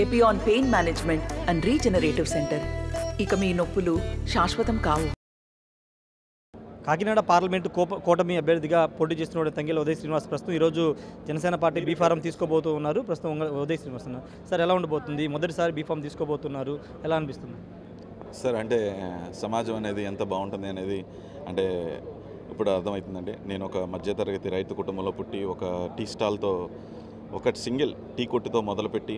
Epione pain management and regenerative centre. ఇక మీ నొప్పులు శాశ్వతం కావు. కాకినాడ పార్లమెంటు కూటమి అభ్యర్థిగా పోటీ చేస్తున్న తంగెళ్ళ ఉదయ్ శ్రీనివాస్ ప్రస్తుతం ఈరోజు జనసేన పార్టీ బీఫారం తీసుకోబోతూ ఉన్నారు. ప్రస్తుతం ఉదయ్ శ్రీనివాస్ ఉన్నారు. సార్, ఎలా ఉండబోతుంది? మొదటిసారి బీఫారం తీసుకోబోతున్నారు, ఎలా అనిపిస్తుంది? సార్, అంటే సమాజం అనేది ఎంత బాగుంటుంది అనేది అంటే ఇప్పుడు అర్థమవుతుందండి. నేను ఒక మధ్యతరగతి రైతు కుటుంబంలో పుట్టి ఒక టీ స్టాల్తో ఒక సింగిల్ టీ కొట్టుతో మొదలుపెట్టి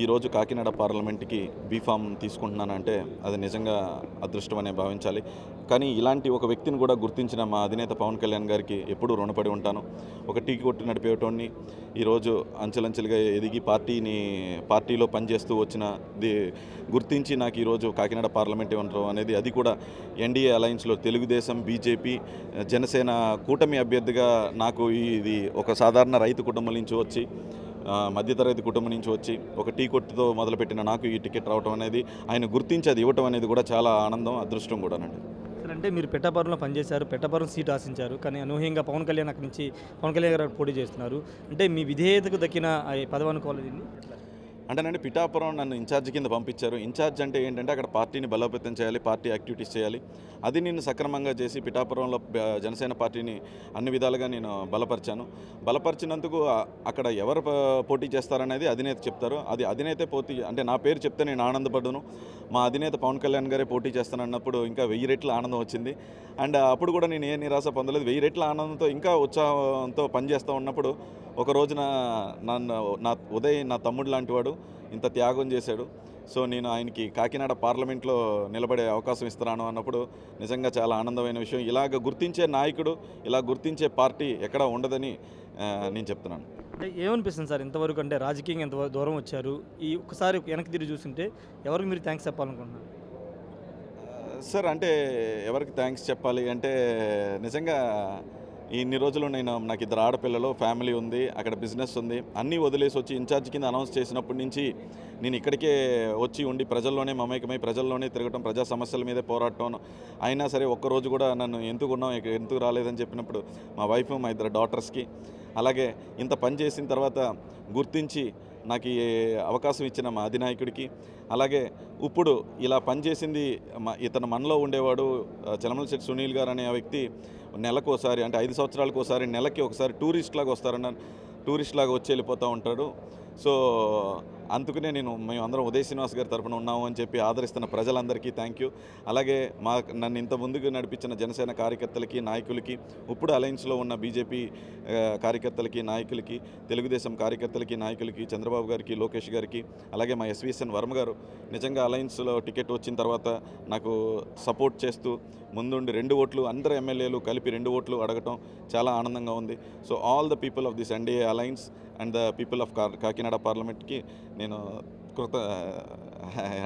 ఈరోజు కాకినాడ పార్లమెంట్కి బీఫామ్ తీసుకుంటున్నానంటే అది నిజంగా అదృష్టం అనే భావించాలి. కానీ ఇలాంటి ఒక వ్యక్తిని కూడా గుర్తించిన మా అధినేత పవన్ కళ్యాణ్ గారికి ఎప్పుడూ రుణపడి ఉంటాను. ఒక టీ కొట్టు నడిపేటోడిని ఈరోజు అంచెలంచెలుగా ఎదిగి పార్టీలో పనిచేస్తూ వచ్చినది గుర్తించి నాకు ఈరోజు కాకినాడ పార్లమెంట్ ఇవ్వడం అనేది, అది కూడా ఎన్డీఏ అలయన్స్లో తెలుగుదేశం, బీజేపీ, జనసేన కూటమి అభ్యర్థిగా నాకు ఇది ఒక సాధారణ రైతు కుటుంబం నుంచి వచ్చి మధ్యతరగతి కుటుంబం నుంచి వచ్చి ఒక టీ కొట్టుతో మొదలుపెట్టిన నాకు ఈ టికెట్ రావడం అనేది, ఆయన గుర్తించి అది ఇవ్వటం అనేది కూడా చాలా ఆనందం, అదృష్టం కూడానండి. అంటే మీరు పెట్టాపురంలో పనిచేశారు, పెట్టాపురం సీట్ ఆశించారు, కానీ అనూహ్యంగా పవన్ కళ్యాణ్ అక్కడి నుంచి పవన్ కళ్యాణ్ గారు పోటీ చేస్తున్నారు. అంటే మీ విధేయతకు దక్కిన పదవి అనుకోవాలి దీన్ని? అంటేనండి, పిఠాపురం నన్ను ఇన్ఛార్జ్ కింద పంపించారు. ఇన్ఛార్జ్ అంటే ఏంటంటే అక్కడ పార్టీని బలోపేతం చేయాలి, పార్టీ యాక్టివిటీస్ చేయాలి. అది నేను సక్రమంగా చేసి పిఠాపురంలో జనసేన పార్టీని అన్ని విధాలుగా నేను బలపరిచినందుకు అక్కడ ఎవరు పోటీ చేస్తారనేది అధినేత చెప్తారు. అది అధినేతే పోటీ అంటే నా పేరు చెప్తే నేను ఆనందపడ్డాను. మా అధినేత పవన్ కళ్యాణ్ గారే పోటీ చేస్తానన్నప్పుడు ఇంకా 1000 రెట్ల ఆనందం వచ్చింది. అండ్ అప్పుడు కూడా నేను ఏ నిరాశ పొందలేదు. 1000 రెట్ల ఆనందంతో ఇంకా ఉత్సాహంతో పనిచేస్తూ ఉన్నప్పుడు ఒక రోజున నా ఉదయ్ నా తమ్ముడు లాంటి వాడు ఇంత త్యాగం చేశాడు. సో నేను ఆయనకి కాకినాడ పార్లమెంట్లో నిలబడే అవకాశం ఇస్తున్నాను అన్నప్పుడు నిజంగా చాలా ఆనందమైన విషయం. ఇలాగ గుర్తించే నాయకుడు, ఇలా గుర్తించే పార్టీ ఎక్కడా ఉండదని నేను చెప్తున్నాను. అంటే ఏమనిపిస్తుంది సార్, ఇంతవరకు అంటే రాజకీయంగా ఎంత దూరం వచ్చారు, ఈ ఒక్కసారి వెనక్కి తిరిగి చూస్తుంటే ఎవరికి మీరు థ్యాంక్స్ చెప్పాలనుకుంటున్నారు? సార్, అంటే ఎవరికి థ్యాంక్స్ చెప్పాలి అంటే నిజంగా ఇన్ని రోజులు నాకు 2 ఆడపిల్లలు, ఫ్యామిలీ ఉంది, అక్కడ బిజినెస్ ఉంది, అన్నీ వదిలేసి వచ్చి ఇన్ఛార్జ్ కింద అనౌన్స్ చేసినప్పటి నుంచి నేను ఇక్కడికే వచ్చి ఉండి ప్రజల్లోనే మమేకమై ప్రజల్లోనే తిరగటం, ప్రజా సమస్యల మీదే పోరాటం. అయినా సరే ఒక్కరోజు కూడా నన్ను ఎందుకు రాలేదని చెప్పినప్పుడు మా వైఫ్, మా 2 డాటర్స్కి, అలాగే ఇంత పని చేసిన తర్వాత గుర్తించి నాకు ఈ అవకాశం ఇచ్చిన మా అధినాయకుడికి, అలాగే ఇప్పుడు ఇలా పనిచేసింది ఇతను మనలో ఉండేవాడు చలమలశెట్టి సునీల్ గారు అనే వ్యక్తి నెలకు ఒకసారి అంటే 5 సంవత్సరాలకు ఒకసారి నెలకి ఒకసారి టూరిస్ట్ లాగా వచ్చి వెళ్ళిపోతూ ఉంటాడు. సో అందుకనే మేమందరం ఉదయ్ శ్రీనివాస్ గారి తరఫున ఉన్నాము అని చెప్పి ఆదరిస్తున్న ప్రజలందరికీ థ్యాంక్ యూ. అలాగే నన్ను ఇంత ముందుకు నడిపించిన జనసేన కార్యకర్తలకి, నాయకులకి, ఇప్పుడు అలయన్స్లో ఉన్న బీజేపీ కార్యకర్తలకి, నాయకులకి, తెలుగుదేశం కార్యకర్తలకి, నాయకులకి, చంద్రబాబు గారికి, లోకేష్ గారికి, అలాగే మా ఎస్వీఎస్ఎన్ వర్మ గారు నిజంగా అలయన్స్లో టికెట్ వచ్చిన తర్వాత నాకు సపోర్ట్ చేస్తూ ముందుండి 2 ఓట్లు అందరు ఎమ్మెల్యేలు కలిపి 2 ఓట్లు అడగటం చాలా ఆనందంగా ఉంది. So all the people of this NDA alliance and the people of Kakinada పార్లమెంట్కి నేను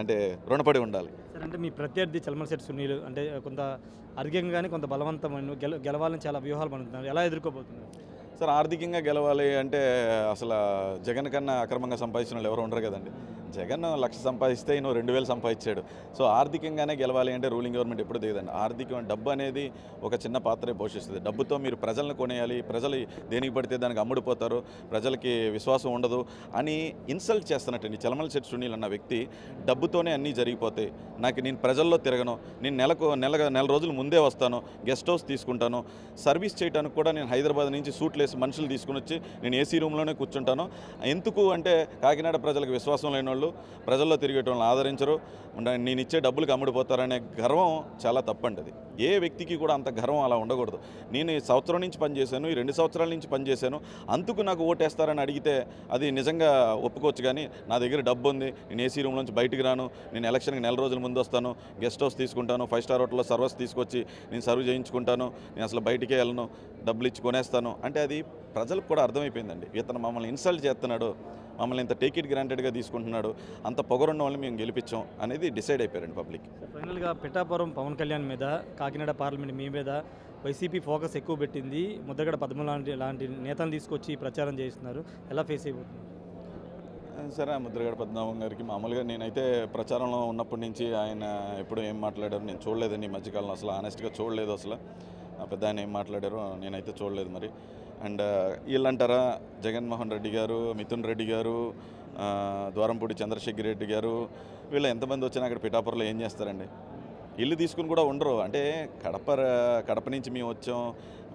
అంటే రుణపడి ఉండాలి. సార్, అంటే మీ ప్రత్యర్థి చలమలశెట్టి సునీల్ అంటే కొంత అర్ఘ్యంగానే కొంత బలవంతమైన గెలవాలని చాలా వ్యూహాలు పడుతున్నారు, ఎలా ఎదుర్కోబోతున్నారు? సార్, ఆర్థికంగా గెలవాలి అంటే అసలు జగన్ కన్నా అక్రమంగా సంపాదించిన వాళ్ళు ఎవరు ఉండరు కదండి. జగన్ 1,00,000 సంపాదిస్తే ఈయన 2,000 సంపాదించాడు. సో ఆర్థికంగానే గెలవాలి అంటే రూలింగ్ గవర్నమెంట్ ఎప్పుడు దిగదండి. డబ్బు అనేది ఒక చిన్న పాత్రే పోషిస్తుంది. డబ్బుతో మీరు ప్రజలను కొనేయాలి, ప్రజలు దేనికి పడితే దానికి అమ్ముడిపోతారు, ప్రజలకి విశ్వాసం ఉండదు అని ఇన్సల్ట్ చేస్తున్నట్టండి చలమలశెట్టి సునీల్ అన్న వ్యక్తి. డబ్బుతోనే అన్నీ జరిగిపోతాయి, నేను ప్రజల్లో తిరగను, నేను నెల రోజులు ముందే వస్తాను, గెస్ట్ హౌస్ తీసుకుంటాను, సర్వీస్ చేయడానికి కూడా నేను హైదరాబాద్ నుంచి సూట్లు వేసి మనుషులు తీసుకుని వచ్చి నేను ఏసీ రూమ్లోనే కూర్చుంటాను. ఎందుకు అంటే కాకినాడ ప్రజలకు విశ్వాసం లేని వాళ్ళు ప్రజల్లో తిరిగేటోళ్ళని ఆదరించరు, నేను ఇచ్చే డబ్బులకు అమ్ముడిపోతారనే గర్వం చాలా తప్పండి. అది ఏ వ్యక్తికి కూడా అంత గర్వం అలా ఉండకూడదు. నేను ఈ సంవత్సరం నుంచి పనిచేశాను, ఈ 2 సంవత్సరాల నుంచి పనిచేశాను, అందుకు నాకు ఓటేస్తారని అడిగితే అది నిజంగా ఒప్పుకోవచ్చు. కానీ నా దగ్గర డబ్బు ఉంది, నేను ఏసీ రూమ్ నుంచి బయటికి రాను, నేను ఎలక్షన్కి 4 రోజుల ముందు వస్తాను, గెస్ట్ హౌస్ తీసుకుంటాను, 5 స్టార్ హోటల్లో సర్వీస్ తీసుకొచ్చి నేను సర్వ్ చేయించుకుంటాను, నేను అసలు బయటికే వెళ్ళను, డబ్బులు ఇచ్చి కొనేస్తాను అంటే అది ప్రజలకు కూడా అర్థమైపోయిందండి. ఇతను మమ్మల్ని ఇన్సల్ట్ చేస్తున్నాడు, మమ్మల్ని ఇంత టేక్ ఇట్ గ్రాంటెడ్గా తీసుకుంటున్నాడు, అంత పొగరున్న వాళ్ళని మేము గెలిపించాం అనేది డిసైడ్ అయిపోయారండి పబ్లిక్. ఫైనల్గా పిఠాపురం పవన్ కళ్యాణ్ మీద, కాకినాడ పార్లమెంట్ మీ మీద వైసీపీ ఫోకస్ ఎక్కువ పెట్టింది, ముద్రగడ పద్మ లాంటి నేతలను తీసుకొచ్చి ప్రచారం చేస్తున్నారు, ఎలా ఫేస్ అయిపోతుంది? సరే, ముద్రగడ పద్మనాభం గారికి మామూలుగా నేనైతే ప్రచారంలో ఉన్నప్పటి నుంచి ఆయన ఎప్పుడు ఏం మాట్లాడారు నేను చూడలేదండి. ఈ మధ్యకాలంలో అసలు ఆనెస్ట్గా చూడలేదు. అసలు పెద్ద ఆయన ఏం మాట్లాడారో నేనైతే చూడలేదు మరి. అండ్ వీళ్ళంటారా జగన్మోహన్ రెడ్డి గారు, మిథున్ రెడ్డి గారు, ద్వారంపూడి చంద్రశేఖర్ రెడ్డి గారు వీళ్ళు ఎంతమంది వచ్చినా అక్కడ పిఠాపురంలో ఏం చేస్తారండి? ఇల్లు తీసుకుని కూడా ఉండరు. అంటే కడప నుంచి మేము వచ్చాం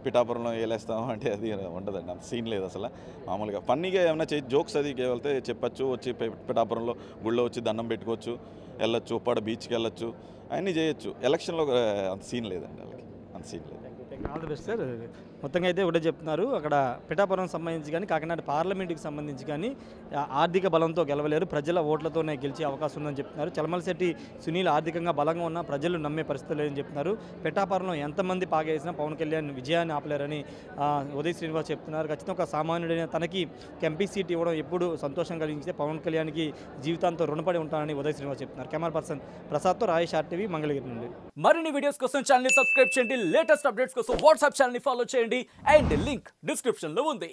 పిఠాపురంలో వేలేస్తాం అంటే అది ఉండదండి, అంత సీన్ లేదు అసలు. మామూలుగా ఫన్నీగా ఏమైనా జోక్స్ అది వెళ్తే చెప్పచ్చు, వచ్చి పిఠాపురంలో గుళ్ళో వచ్చి దండం పెట్టుకోవచ్చు, వెళ్ళొచ్చు, ఉప్పాడ బీచ్కి వెళ్ళొచ్చు, అన్నీ చేయొచ్చు. ఎలక్షన్లో అంత సీన్ లేదండి వాళ్ళకి, అంత సీన్ లేదు. All the best sir. మొత్తంగా అయితే ఒకటే చెప్తున్నారు, అక్కడ పిఠాపురం సంబంధించి కానీ కాకినాడ పార్లమెంటుకి సంబంధించి కానీ ఆర్థిక బలంతో గెలవలేరు, ప్రజల ఓట్లతోనే గెలిచే అవకాశం ఉందని చెప్తున్నారు. చలమలశెట్టి సునీల్ ఆర్థికంగా బలంగా ఉన్న ప్రజలు నమ్మే పరిస్థితి లేదని చెప్తున్నారు. పిఠాపురంలో ఎంతమంది పాగేసినా పవన్ కళ్యాణ్ విజయాన్ని ఆపలేరని ఉదయ్ శ్రీనివాస్ చెప్తున్నారు. ఖచ్చితంగా ఒక సామాన్యుడైన తనకి ఎంపీ సీట్ ఇవ్వడం ఎప్పుడు సంతోషం కలిగించితే పవన్ కళ్యాణ్కి జీవితాంతో రుణపడి ఉంటానని ఉదయ్ శ్రీనివాస్ చెప్తున్నారు. Camera person ప్రసాద్తో Rayesh RTV Mangalagiri నుండి. మరిన్ని వీడియోస్ కోసం ఛానల్ ని సబ్స్క్రైబ్ చేయండి, లేటెస్ట్ అప్డేట్స్ కోసం వాట్సాప్ ఛానల్ ని ఫాలో చేయండి అండ్ లింక్ డిస్క్రిప్షన్ లో ఉంది.